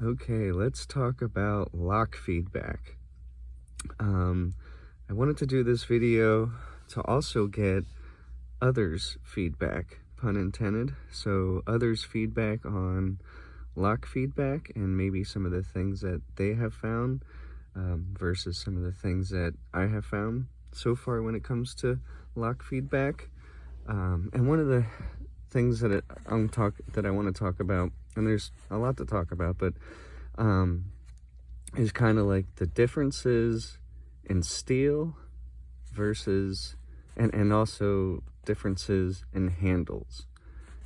Okay, let's talk about lock feedback. I wanted to do this video to also get others' feedback, pun intended. So others' feedback on lock feedback and maybe some of the things that they have found versus some of the things that I have found so far when it comes to lock feedback. And one of the things that I want to talk about, and there's a lot to talk about, but is kind of like the differences in steel versus and also differences in handles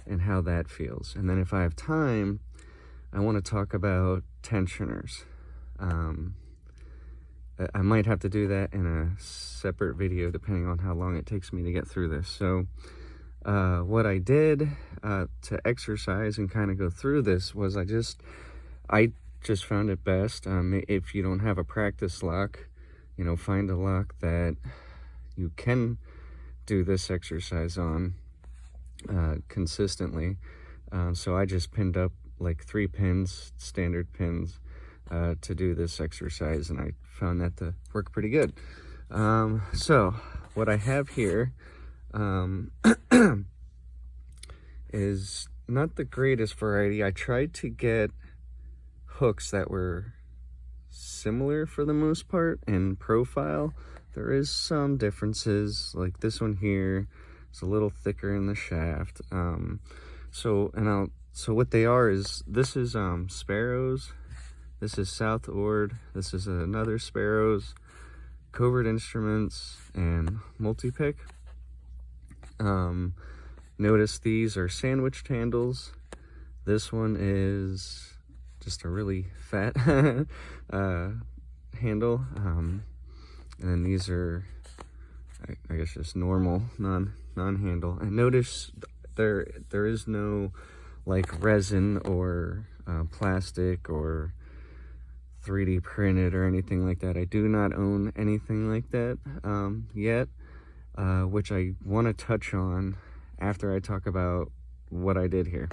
and how that feels. And then if I have time, I want to talk about tensioners. I might have to do that in a separate video depending on how long it takes me to get through this. So what I did to exercise and kind of go through this was I just found it best, if you don't have a practice lock, find a lock that you can do this exercise on consistently. So I just pinned up like 3 pins, standard pins, to do this exercise, and I found that to work pretty good. So what I have here is not the greatest variety. I tried to get hooks that were similar for the most part in profile. There is some differences, like this one here is a little thicker in the shaft. So what they are is, this is Sparrows, this is South Ord, this is another Sparrows, Covert Instruments, and Multi-Pick. Notice these are sandwiched handles. This one is just a really fat handle, and then these are, I guess, just normal non-handle. And notice there is no like resin or plastic or 3D printed or anything like that. I do not own anything like that yet, which I want to touch on after I talk about what I did here.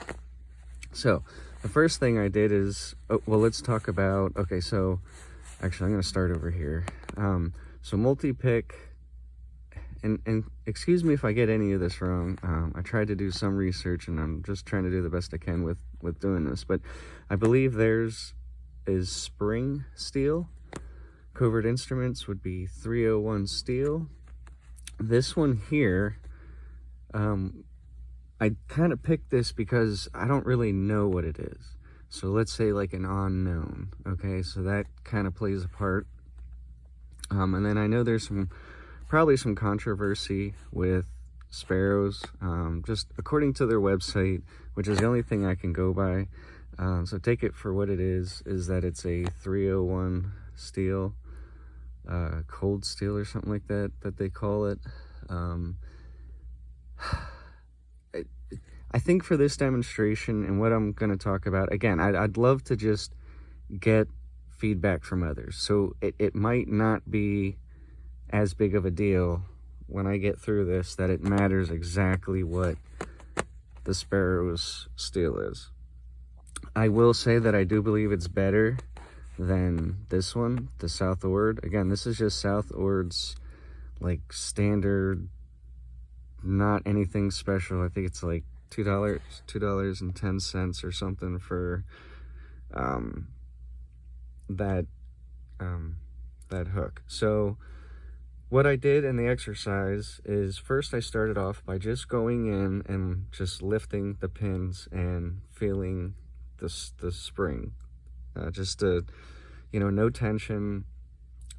So the first thing I did is, let's talk about, okay, so actually I'm going to start over here. So Multi-Pick, and excuse me if I get any of this wrong. I tried to do some research, and I'm just trying to do the best I can with doing this, but I believe theirs is spring steel. Covert Instruments would be 301 steel. This one here, I kind of picked this because I don't really know what it is. So let's say like an unknown, okay? So that kind of plays a part. And then I know there's probably some controversy with Sparrows, just according to their website, which is the only thing I can go by. So take it for what it is that it's a 301 steel, cold steel or something like that they call it. I think for this demonstration and what I'm going to talk about, again, I'd love to just get feedback from others. So it might not be as big of a deal when I get through this that it matters exactly what the Sparrows steel is. I will say that I do believe it's better than this one, the South Ord. Again, this is just South Ord's like standard, not anything special. I think it's like $2.10 or something for that hook. So what I did in the exercise is, first I started off by just going in and just lifting the pins and feeling the spring, just to, no tension,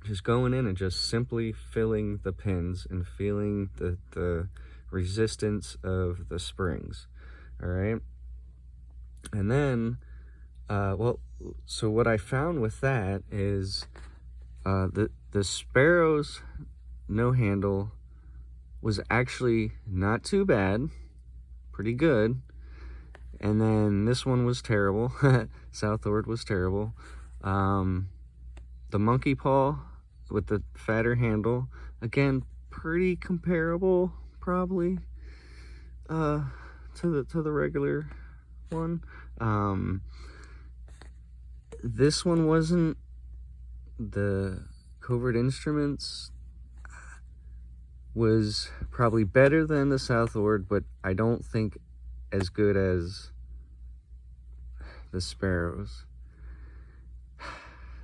just going in and just simply filling the pins and feeling the resistance of the springs. All right, and then so what I found with that is the Sparrows no handle was actually not too bad, pretty good. And then this one was terrible. South Ord was terrible. The Monkey Paw with the fatter handle, again, pretty comparable probably to the regular one. This one wasn't, the Covert Instruments was probably better than the Southward, but I don't think as good as the Sparrows.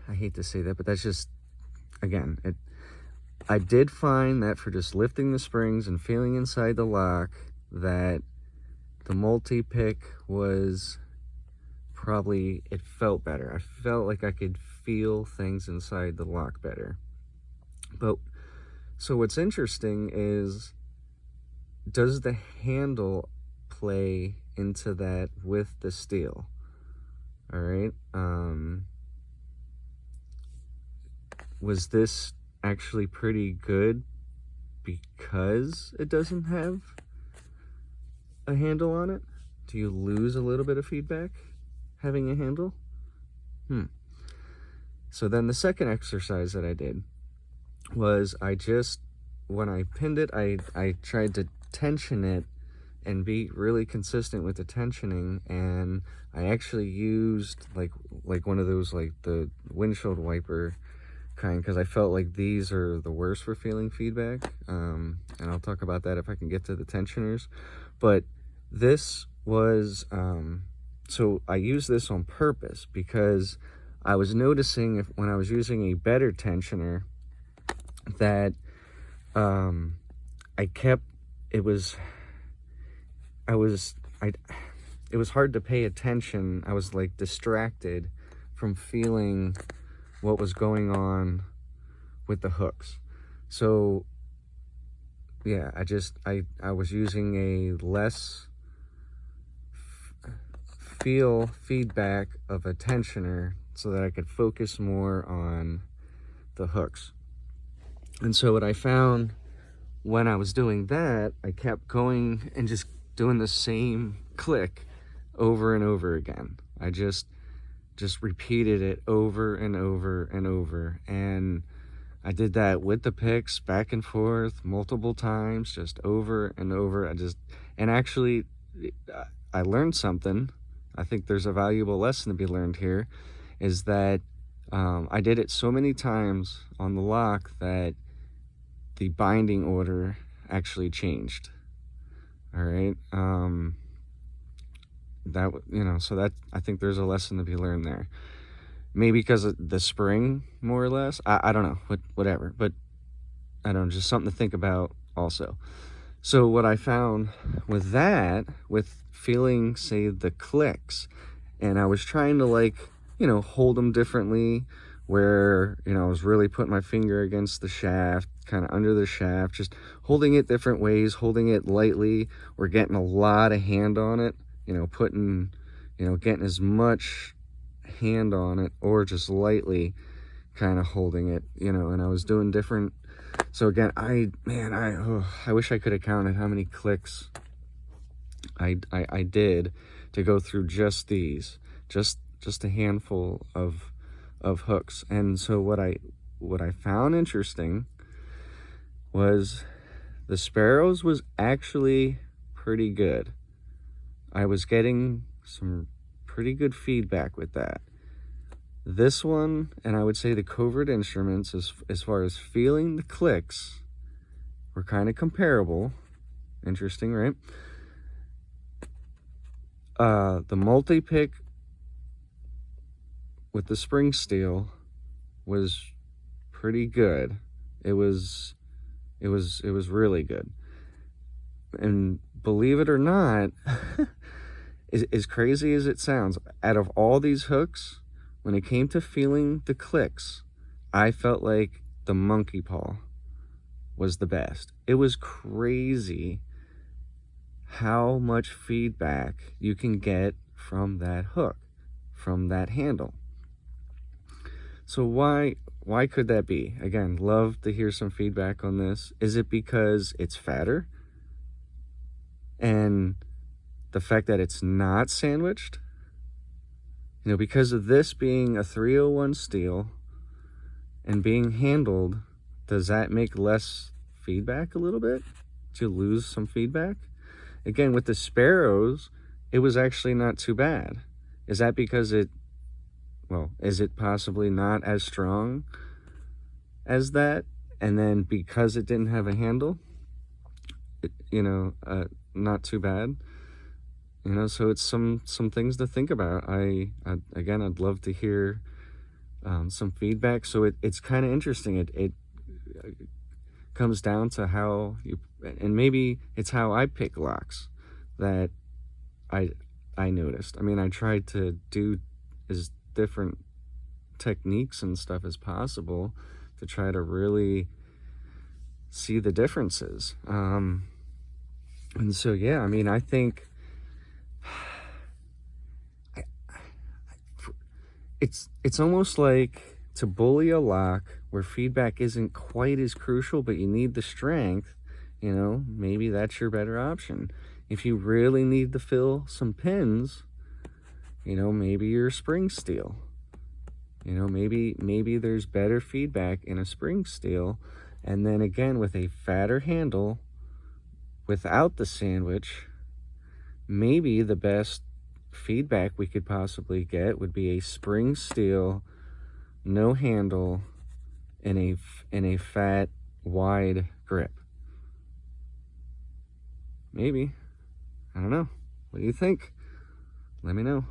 I hate to say that, but that's just, again, I did find that for just lifting the springs and feeling inside the lock, that the multi-pick was probably, it felt better. I felt like I could feel things inside the lock better. But so what's interesting is, does the handle play into that with the steel? All right. Was this actually pretty good because it doesn't have a handle on it? Do you lose a little bit of feedback having a handle? So then the second exercise that I did was, when I pinned it, I tried to tension it and be really consistent with the tensioning, and I actually used like one of those, like the windshield wiper kind, because I felt like these are the worst for feeling feedback, and I'll talk about that if I can get to the tensioners. But this was, so I used this on purpose because I was noticing when I was using a better tensioner that it was hard to pay attention. I was like distracted from feeling what was going on with the hooks. So yeah, I was using a less feedback of a tensioner so that I could focus more on the hooks. And so what I found when I was doing that, I kept going and just doing the same click over and over again. I just repeated it over and over and over. And I did that with the picks, back and forth, multiple times, just over and over. And actually, I learned something. I think there's a valuable lesson to be learned here, is that I did it so many times on the lock that the binding order actually changed. All right. So that, I think there's a lesson to be learned there. Maybe because of the spring, more or less. I don't know, whatever. But I don't know, just something to think about also. So what I found with that, with feeling, say, the clicks, and I was trying to hold them differently, where, I was really putting my finger against the shaft, kind of under the shaft, just holding it different ways, holding it lightly, or getting a lot of hand on it, getting as much hand on it, or just lightly kind of holding it, and I was doing different. So again, I wish I could have counted how many clicks I did to go through just these, just a handful of hooks. And so what I found interesting was the Sparrows was actually pretty good. I was getting some pretty good feedback with that. This one, and I would say the Covert Instruments, as far as feeling the clicks, were kind of comparable. Interesting, right? The multi-pick with the spring steel was pretty good. It was really good. And believe it or not, as crazy as it sounds, out of all these hooks, when it came to feeling the clicks, I felt like the monkey paw was the best. It was crazy how much feedback you can get from that hook, from that handle. So why could that be? Again, love to hear some feedback on this. Is it because it's fatter? And the fact that it's not sandwiched? Because of this being a 301 steel and being handled, does that make less feedback a little bit? Do you lose some feedback? Again, with the Sparrows, it was actually not too bad. Is that because well, is it possibly not as strong as that? And then because it didn't have a handle, not too bad. So it's some things to think about. Again, I'd love to hear some feedback. So it's kind of interesting. It comes down to how you, and maybe it's how I pick locks that I noticed. I mean, I tried to do as different techniques and stuff as possible to try to really see the differences. And so, yeah, I mean, I think it's almost like to bully a lock where feedback isn't quite as crucial, but you need the strength, maybe that's your better option. If you really need to fill some pins, maybe your spring steel. Maybe there's better feedback in a spring steel. And then again, with a fatter handle, without the sandwich, maybe the best feedback we could possibly get would be a spring steel, no handle, in a fat, wide grip. Maybe. I don't know. What do you think? Let me know.